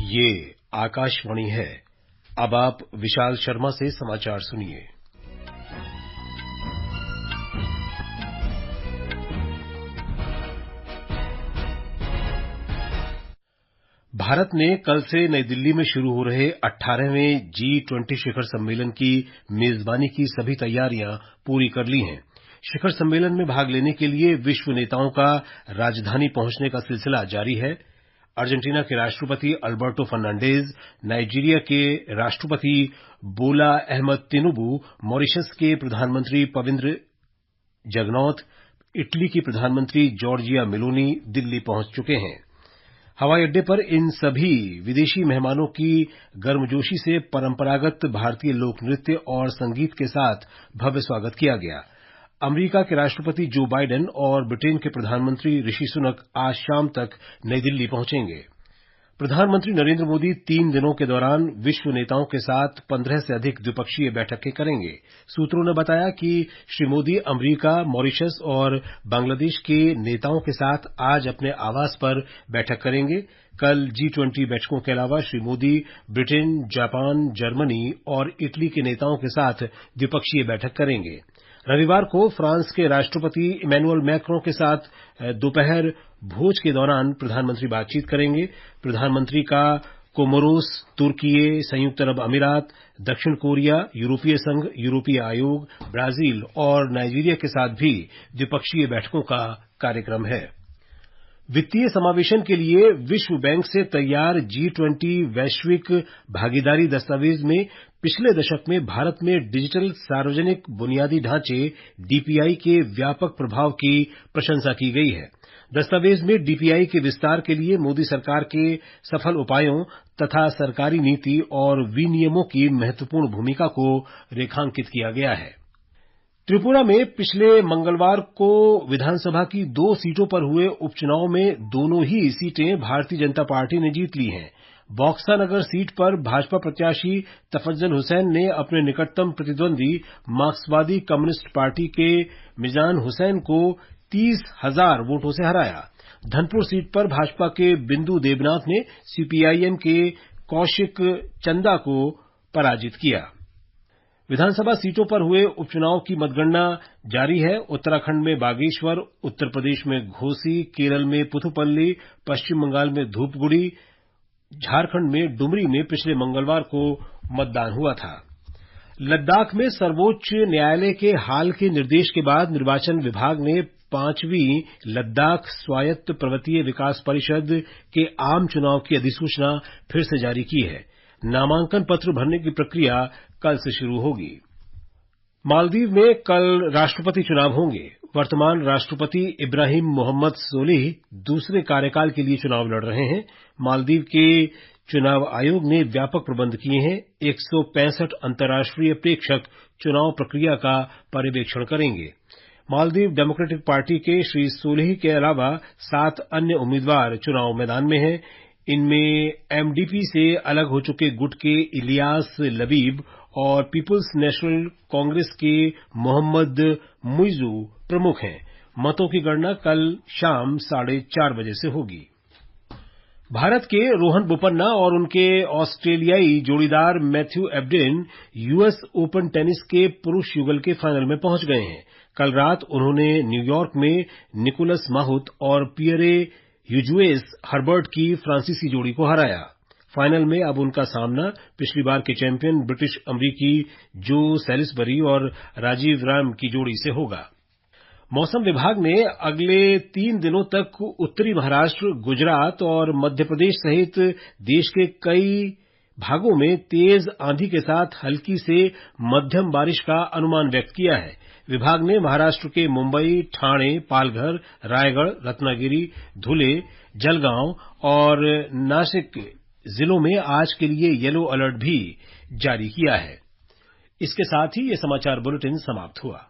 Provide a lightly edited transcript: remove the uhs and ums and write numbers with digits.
ये आकाशवाणी है। अब आप विशाल शर्मा से समाचार सुनिए। भारत ने कल से नई दिल्ली में शुरू हो रहे 18वें G20 शिखर सम्मेलन की मेजबानी की सभी तैयारियां पूरी कर ली हैं। शिखर सम्मेलन में भाग लेने के लिए विश्व नेताओं का राजधानी पहुंचने का सिलसिला जारी है। अर्जेंटीना के राष्ट्रपति अल्बर्टो फर्नांडेज, नाइजीरिया के राष्ट्रपति बोला अहमद तिनुबू, मॉरिशस के प्रधानमंत्री प्रविंद जगनॉथ, इटली की प्रधानमंत्री जॉर्जिया मेलोनी दिल्ली पहुंच चुके हैं। हवाई अड्डे पर इन सभी विदेशी मेहमानों की गर्मजोशी से परंपरागत भारतीय लोक नृत्य और संगीत के साथ भव्य स्वागत किया गया। अमेरिका के राष्ट्रपति जो बाइडेन और ब्रिटेन के प्रधानमंत्री ऋषि सुनक आज शाम तक नई दिल्ली पहुंचेंगे। प्रधानमंत्री नरेंद्र मोदी 3 दिनों के दौरान विश्व नेताओं के साथ 15 से अधिक द्विपक्षीय बैठकें करेंगे। सूत्रों ने बताया कि श्री मोदी अमेरिका, मॉरिशस और बांग्लादेश के नेताओं के साथ आज अपने आवास पर बैठक करेंगे। कल G20 बैठकों के अलावा Shri Modi Britain, Japan, Germany और इटली के नेताओं के साथ द्विपक्षीय बैठक करेंगे। रविवार को फ्रांस के राष्ट्रपति इमैनुअल मैक्रों के साथ दोपहर भोज के दौरान प्रधानमंत्री बातचीत करेंगे। प्रधानमंत्री का कोमोरोस, तुर्की, संयुक्त अरब अमीरात, दक्षिण कोरिया, यूरोपीय संघ, यूरोपीय आयोग, ब्राजील और नाइजीरिया के साथ भी द्विपक्षीय बैठकों का कार्यक्रम है। वित्तीय समावेशन के लिए विश्व बैंक से तैयार G20 वैश्विक भागीदारी दस्तावेज में पिछले दशक में भारत में डिजिटल सार्वजनिक बुनियादी ढांचे DPI के व्यापक प्रभाव की प्रशंसा की गई है। दस्तावेज में DPI के विस्तार के लिए मोदी सरकार के सफल उपायों तथा सरकारी नीति और विनियमों की महत्वपूर्ण भूमिका को रेखांकित किया गया है। त्रिपुरा में पिछले मंगलवार को विधानसभा की 2 सीटों पर हुए उपचुनाव में दोनों ही सीटें भारतीय जनता पार्टी ने जीत ली हैं। बॉक्सा नगर सीट पर भाजपा प्रत्याशी तफज्जल हुसैन ने अपने निकटतम प्रतिद्वंदी मार्क्सवादी कम्युनिस्ट पार्टी के मिजान हुसैन को 30,000 वोटों से हराया। धनपुर सीट पर भाजपा के बिंदु देबनाथ ने CPIM के कौशिक चंदा को पराजित किया। विधानसभा सीटों पर हुए उपचुनाव की मतगणना जारी है। उत्तराखंड में बागेश्वर, उत्तर प्रदेश में घोसी, केरल में पुथुपल्ली, पश्चिम बंगाल में धूपगुड़ी, झारखंड में डुमरी में पिछले मंगलवार को मतदान हुआ था। लद्दाख में सर्वोच्च न्यायालय के हाल के निर्देश के बाद निर्वाचन विभाग ने 5वीं लद्दाख स्वायत्त पर्वतीय विकास परिषद के आम चुनाव की अधिसूचना फिर से जारी की है। नामांकन पत्र भरने की प्रक्रिया कल से शुरू होगी। मालदीव में कल राष्ट्रपति चुनाव होंगे। वर्तमान राष्ट्रपति इब्राहिम मोहम्मद सोलिह दूसरे कार्यकाल के लिए चुनाव लड़ रहे हैं। मालदीव के चुनाव आयोग ने व्यापक प्रबंध किए हैं। 165 अंतर्राष्ट्रीय प्रेक्षक चुनाव प्रक्रिया का पर्यवेक्षण करेंगे। मालदीव डेमोक्रेटिक पार्टी के श्री सोलिह के अलावा 7 अन्य उम्मीदवार चुनाव मैदान में हैं। इनमें MDP से अलग हो चुके गुट के इलियास लबीब और पीपुल्स नेशनल कांग्रेस के मोहम्मद मुइजू प्रमुख हैं। मतों की गणना कल शाम 4:30 बजे से होगी। भारत के रोहन बोपन्ना और उनके ऑस्ट्रेलियाई जोड़ीदार Matthew Ebden US open tennis के पुरुष युगल के फाइनल में पहुंच गए हैं। कल रात उन्होंने न्यूयॉर्क में निकोलस माहुत और पियरे यूजुएस हर्बर्ट की फ्रांसीसी जोड़ी को हराया। फाइनल में अब उनका सामना पिछली बार के चैंपियन ब्रिटिश अमरीकी जो सैलिसबरी और राजीव राम की जोड़ी से होगा। मौसम विभाग ने अगले 3 दिनों तक उत्तरी महाराष्ट्र, गुजरात और मध्य प्रदेश सहित देश के कई भागों में तेज आंधी के साथ हल्की से मध्यम बारिश का अनुमान व्यक्त किया है। विभाग ने महाराष्ट्र के मुंबई, ठाणे, पालघर, रायगढ़, रत्नागिरी, धुले, जलगांव और नासिक जिलों में आज के लिए येलो अलर्ट भी जारी किया है। इसके साथ ही ये समाचार बुलेटिन समाप्त हुआ।